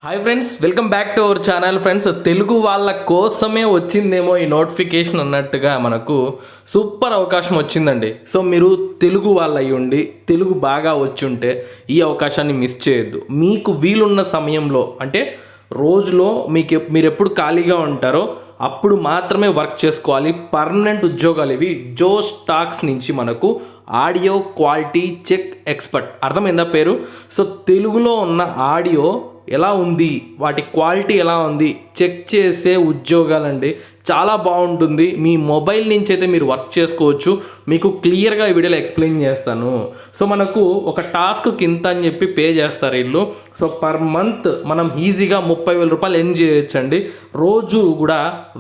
Hi friends, welcome back to our channel. Friends, Telugu వాళ్ళ కోసమే వచ్చిందేమో ఈ నోటిఫికేషన్ అన్నట్టుగా మనకు సూపర్ అవకాశం వచ్చిందండి. సో మీరు తెలుగు వాళ్ళు అయి ఉండి తెలుగు బాగా వచ్చి ఉంటే ఈ అవకాశాన్ని మిస్ చేయొద్దు. మీకు వీలున్న సమయంలో అంటే రోజులో మీరు ఎప్పుడు ఖాళీగా ఉంటారో అప్పుడు మాత్రమే వర్క్ చేసుకోవాలి. పర్మనెంట్ ఉద్యోగాలు ఇవి. జోష్ టాక్స్ నుంచి మనకు ఆడియో క్వాలిటీ చెక్ ఎక్స్పర్ట్, అర్థమైందా పేరు? సో తెలుగులో ఉన్న ఆడియో ఎలా ఉంది, వాటి క్వాలిటీ ఎలా ఉంది చెక్ చేసే ఉద్యోగాలండి. చాలా బాగుంటుంది. మీ మొబైల్ నుంచి అయితే మీరు వర్క్ చేసుకోవచ్చు. మీకు క్లియర్గా ఈ వీడియోలో ఎక్స్ప్లెయిన్ చేస్తాను. సో మనకు ఒక టాస్క్ కింత అని చెప్పి పే చేస్తారు వీళ్ళు. సో పర్ మంత్ మనం ఈజీగా 30,000 రూపాయలు ఎర్న్ చేయొచ్చండి. రోజు కూడా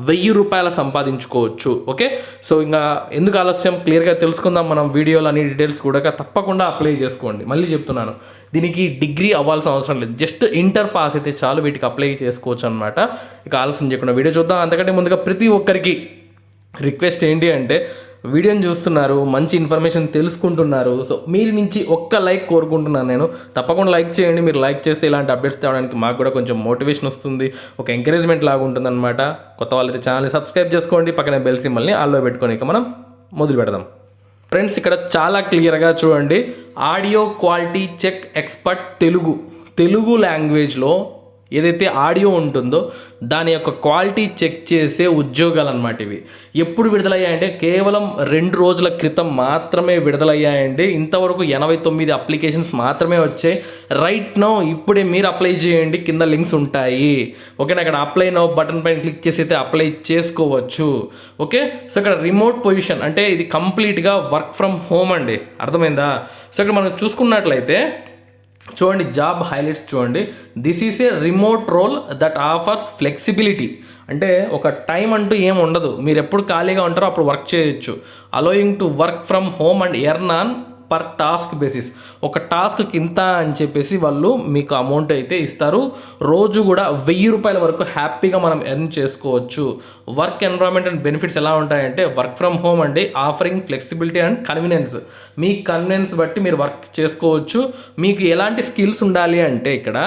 1,000 రూపాయలు సంపాదించుకోవచ్చు. ఓకే, సో ఇంకా ఎందుకు ఆలస్యం, క్లియర్గా తెలుసుకుందాం మనం. వీడియోలో అన్ని డీటెయిల్స్ కూడా తప్పకుండా అప్లై చేసుకోండి. మళ్ళీ చెప్తున్నాను, దీనికి డిగ్రీ అవ్వాల్సిన అవసరం లేదు. జస్ట్ ఇంటర్ పాస్ అయితే చాలు, వీటికి అప్లై చేసుకోవచ్చు అనమాట. ఇక ఆలస్యం చేయకుండా వీడియో చూద్దాం. అంతకంటే ముందుగా ప్రతి ఒక్కరికి రిక్వెస్ట్ ఏంటి అంటే, వీడియోని చూస్తున్నారు, మంచి ఇన్ఫర్మేషన్ తెలుసుకుంటున్నారు. సో మీరు నుంచి ఒక్క లైక్ కోరుకుంటున్నాను నేను. తప్పకుండా లైక్ చేయండి. మీరు లైక్ చేస్తే ఇలాంటి అప్డేట్స్ తేవడానికి మాకు కూడా కొంచెం మోటివేషన్ వస్తుంది, ఒక ఎంకరేజ్మెంట్ లాగా ఉంటుంది అనమాట. కొత్త వాళ్ళైతే ఛానల్ని సబ్స్క్రైబ్ చేసుకోండి, పక్కనే బెల్ సింబల్ని ఆల్లో పెట్టుకొని ఇక మనం మొదలు పెడదాం. ఫ్రెండ్స్, ఇక్కడ చాలా క్లియర్గా చూడండి, audio quality check expert Telugu లాంగ్వేజ్లో ఏదైతే ఆడియో ఉంటుందో దాని యొక్క క్వాలిటీ చెక్ చేసే ఉద్యోగాలు అన్నమాట ఇవి. ఎప్పుడు విడుదలయ్యాయంటే కేవలం 2 రోజుల క్రితం మాత్రమే విడుదలయ్యాయండి. ఇంతవరకు 89 అప్లికేషన్స్ మాత్రమే వచ్చాయి. రైట్ నో ఇప్పుడే మీరు అప్లై చేయండి, కింద లింక్స్ ఉంటాయి. ఓకేనా, అక్కడ అప్లై నో బటన్ పైన క్లిక్ చేసి అయితే అప్లై చేసుకోవచ్చు. ఓకే, సో ఇక్కడ రిమోట్ పొజిషన్ అంటే ఇది కంప్లీట్గా వర్క్ ఫ్రమ్ హోమ్ అండి, అర్థమైందా? సో ఇక్కడ మనం చూసుకున్నట్లయితే చూడండి, జాబ్ హైలైట్స్ చూడండి. This is a remote role that offers flexibility. అంటే ఒక టైం అంటూ ఏం ఉండదు, మీరు ఎప్పుడు ఖాళీగా ఉంటారో అప్పుడు వర్క్ చేయొచ్చు. Allowing to work from home and earn on per task basis. ఒక టాస్క్ ఇంత అని చెప్పేసి వాళ్ళు మీకు అమౌంట్ అయితే ఇస్తారు. రోజు కూడా 1,000 రూపాయల వరకు హ్యాపీగా మనం ఎర్న్ చేసుకోవచ్చు. వర్క్ ఎన్విరాన్మెంట్ అండ్ బెనిఫిట్స్ ఎలా ఉంటాయంటే, వర్క్ ఫ్రమ్ హోమ్ అండి, offering flexibility and convenience. Me convenience బట్టి మీరు వర్క్ చేసుకోవచ్చు. మీకు ఎలాంటి స్కిల్స్ ఉండాలి అంటే ఇక్కడ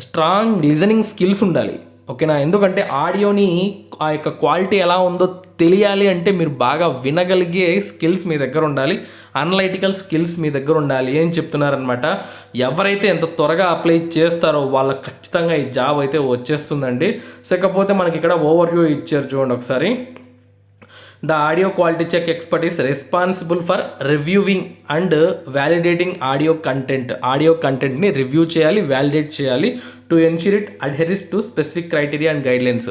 స్ట్రాంగ్ లిజనింగ్ స్కిల్స్ ఉండాలి. ఓకేనా, ఎందుకంటే ఆడియోని ఆ యొక్క క్వాలిటీ ఎలా ఉందో తెలియాలి అంటే మీరు బాగా వినగలిగే స్కిల్స్ మీ దగ్గర ఉండాలి. అనలైటికల్ స్కిల్స్ మీ దగ్గర ఉండాలి అని చెప్తున్నారనమాట. ఎవరైతే ఎంత త్వరగా అప్లై చేస్తారో వాళ్ళకి ఖచ్చితంగా ఈ జాబ్ అయితే వచ్చేస్తుందండి. కాకపోతే మనకి ఇక్కడ ఓవర్ వ్యూ ఇచ్చారు చూడండి ఒకసారి. The audio quality check expert is responsible for reviewing and validating audio content. Audio కంటెంట్ని రివ్యూ చేయాలి, వ్యాలిడేట్ చేయాలి to ensure it adheres to specific criteria and guidelines.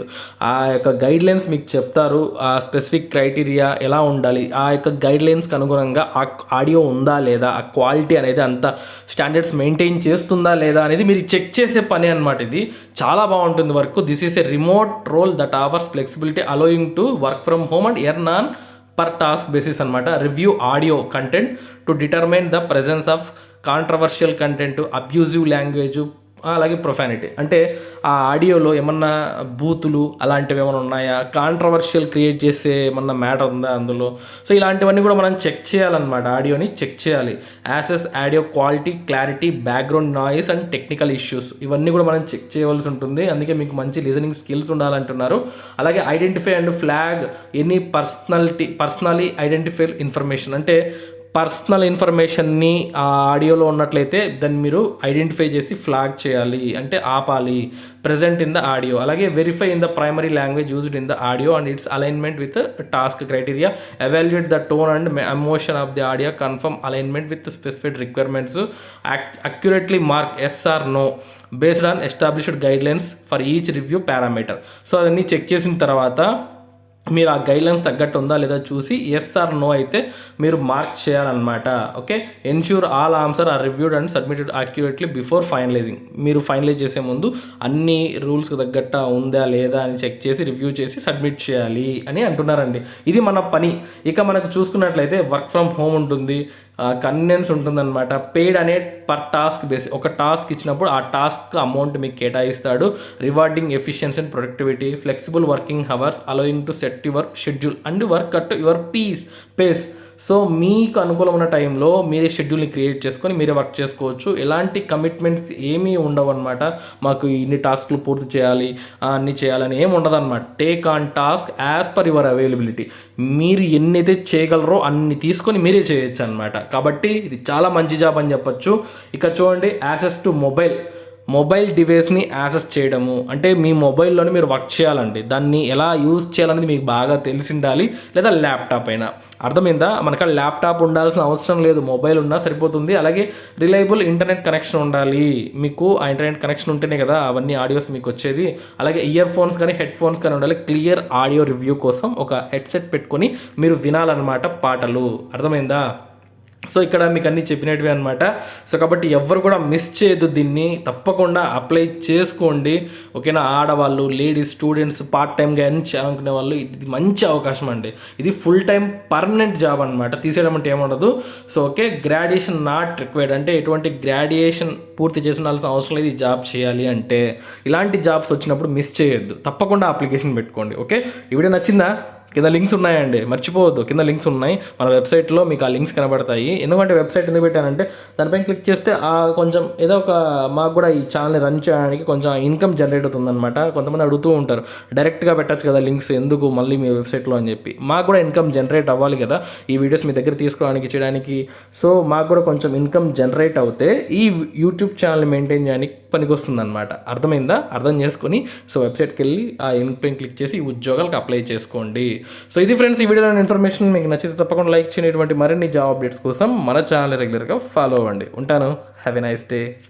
ఆ యొక్క గైడ్లైన్స్ మీకు చెప్తారు, ఆ స్పెసిఫిక్ క్రైటీరియా ఎలా ఉండాలి, ఆ యొక్క గైడ్లైన్స్కి అనుగుణంగా ఆ ఆడియో ఉందా లేదా, ఆ క్వాలిటీ అనేది అంత స్టాండర్డ్స్ మెయింటైన్ చేస్తుందా లేదా అనేది మీరు చెక్ చేసే పని అనమాట. ఇది చాలా బాగుంటుంది work. This is a remote role that offers flexibility allowing to work from home and earn on per task basis అనమాట. Review audio content to determine the presence of controversial content, abusive language, అలాగే profanity. అంటే ఆ ఆడియోలో ఏమన్నా బూతులు అలాంటివి ఏమైనా ఉన్నాయా, కాంట్రవర్షియల్ క్రియేట్ చేసే ఏమన్నా మ్యాటర్ ఉందా అందులో. సో ఇలాంటివన్నీ కూడా మనం చెక్ చేయాలన్నమాట, ఆడియోని చెక్ చేయాలి. Assess audio quality, clarity, background noise and technical issues, ఇవన్నీ కూడా మనం చెక్ చేయవలసి ఉంటుంది. అందుకే మీకు మంచి లిజనింగ్ స్కిల్స్ ఉండాలంటున్నారు. అలాగే identify and flag any personally identify information. అంటే పర్సనల్ ఇన్ఫర్మేషన్ని ఆ ఆడియోలో ఉన్నట్లయితే దాన్ని మీరు ఐడెంటిఫై చేసి ఫ్లాగ్ చేయాలి, అంటే ఆపాలి. Present in the audio. అలాగే verify in the primary language used in the audio and its alignment with task criteria. Evaluate the tone and emotion of the audio. Confirm alignment with specific requirements. Accurately mark yes or no based on established guidelines for each review parameter. So అవన్నీ check చేసిన తర్వాత మీరు ఆ guidelines తగ్గట్టు ఉందా లేదా చూసి yes or no అయితే మీరు మార్క్ చేయాలన్నమాట. Okay, ensure all answer are reviewed and submitted accurately before finalising. మీరు ఫైనలైజ్ చేసే ముందు అన్ని రూల్స్కి తగ్గట్టు ఉందా లేదా అని చెక్ చేసి రివ్యూ చేసి సబ్మిట్ చేయాలి అని అంటున్నారండి. ఇది మన పని. ఇక మనకు చూసుకున్నట్లయితే వర్క్ ఫ్రమ్ హోమ్ ఉంటుంది, కన్వీనియన్స్ ఉంటుందన్నమాట. పెయిడ్ అనే పర్ టాస్క్ బేస్. ఒక టాస్క్ ఇచ్చినప్పుడు ఆ టాస్క్ అమౌంట్ మీకు కేటాయిస్తాడు. Rewarding efficiency and productivity, flexible working hours allowing to set your schedule and work at your pace. So మీకు అనుకూలమైన టైంలో మీరే షెడ్యూల్ని క్రియేట్ చేసుకొని మీరే వర్క్ చేసుకోవచ్చు. ఎలాంటి కమిట్మెంట్స్ ఏమీ ఉండవు అనమాట. మాకు ఇన్ని టాస్క్లు పూర్తి చేయాలి, అన్ని చేయాలని ఏమి ఉండదు అనమాట. Take on task as per your availability. మీరు ఎన్నైతే చేయగలరో అన్ని తీసుకొని మీరే చేయొచ్చు అనమాట. కాబట్టి ఇది చాలా మంచి జాబ్ అని చెప్పొచ్చు. ఇక చూడండి, యాక్సెస్ టు మొబైల్ డివైస్ని యాక్సెస్ చేయడము అంటే మీ మొబైల్లోనే మీరు వర్క్ చేయాలండి. దాన్ని ఎలా యూజ్ చేయాలనేది మీకు బాగా తెలిసి ఉండాలి, లేదా ల్యాప్టాప్ అయినా. అర్థమైందా? మనకు ల్యాప్టాప్ ఉండాల్సిన అవసరం లేదు, మొబైల్ ఉన్నా సరిపోతుంది. అలాగే రిలయబుల్ ఇంటర్నెట్ కనెక్షన్ ఉండాలి. మీకు ఆ ఇంటర్నెట్ కనెక్షన్ ఉంటేనే కదా అవన్నీ ఆడియోస్ మీకు వచ్చేది. అలాగే ఇయర్ ఫోన్స్ కానీ హెడ్ ఫోన్స్ కానీ ఉండాలి. క్లియర్ ఆడియో రివ్యూ కోసం ఒక హెడ్సెట్ పెట్టుకొని మీరు వినాలన్నమాట పాటలు. అర్థమైందా? సో ఇక్కడ మీకు అన్నీ చెప్పినట్టువే అనమాట. సో కాబట్టి ఎవరు కూడా మిస్ చేయొద్దు, దీన్ని తప్పకుండా అప్లై చేసుకోండి. ఓకేనా? ఆడవాళ్ళు, లేడీస్, స్టూడెంట్స్, పార్ట్ టైంగా ఎర్న్ చేయాలనుకునే వాళ్ళు ఇది మంచి అవకాశం అండి. ఇది ఫుల్ టైం పర్మనెంట్ జాబ్ అనమాట. తీసేయడం అంటే ఏముండదు. So okay, graduation not required అంటే ఎటువంటి గ్రాడ్యుయేషన్ పూర్తి చేసి ఉండాల్సిన అవసరం లేదు ఈ జాబ్ చేయాలి అంటే. ఇలాంటి జాబ్స్ వచ్చినప్పుడు మిస్ చేయొద్దు, తప్పకుండా అప్లికేషన్ పెట్టుకోండి. ఓకే, ఈ వీడియో నచ్చిందా? కింద లింక్స్ ఉన్నాయండి, మర్చిపోవద్దు. కింద లింక్స్ ఉన్నాయి మన వెబ్సైట్లో, మీకు ఆ లింక్స్ కనబడతాయి. ఎందుకంటే వెబ్సైట్ ఎందుకు పెట్టానంటే దానిపైన క్లిక్ చేస్తే కొంచెం ఏదో ఒక మాకు కూడా ఈ ఛానల్ని రన్ చేయడానికి కొంచెం ఇన్కమ్ జనరేట్ అవుతుందన్నమాట. కొంతమంది అడుగుతూ ఉంటారు, డైరెక్ట్గా పెట్టచ్చు కదా లింక్స్, ఎందుకు మళ్ళీ మీ వెబ్సైట్లో అని చెప్పి. మాకు కూడా ఇన్కమ్ జనరేట్ అవ్వాలి కదా ఈ వీడియోస్ మీ దగ్గర తీసుకోవడానికి, చేయడానికి. సో మాకు కూడా కొంచెం ఇన్కమ్ జనరేట్ అవుతే ఈ యూట్యూబ్ ఛానల్ మెయింటైన్ చేయడానికి పనికొస్తుంది అనమాట. అర్థమైందా? అర్థం చేసుకొని సో వెబ్సైట్కి వెళ్ళి ఆ ఇన్కమ్ క్లిక్ చేసి ఈ ఉద్యోగాలకు అప్లై చేసుకోండి. సో ఇది ఫ్రెండ్స్, ఈ వీడియోలో ఇన్ఫర్మేషన్ మీకు నచ్చితే తప్పకుండా లైక్ చేయనటువంటి మరిన్ని జాబ్ అప్డేట్స్ కోసం మన ఛానల్ రెగ్యులర్గా ఫాలో అవ్వండి. ఉంటాను. Have a nice day.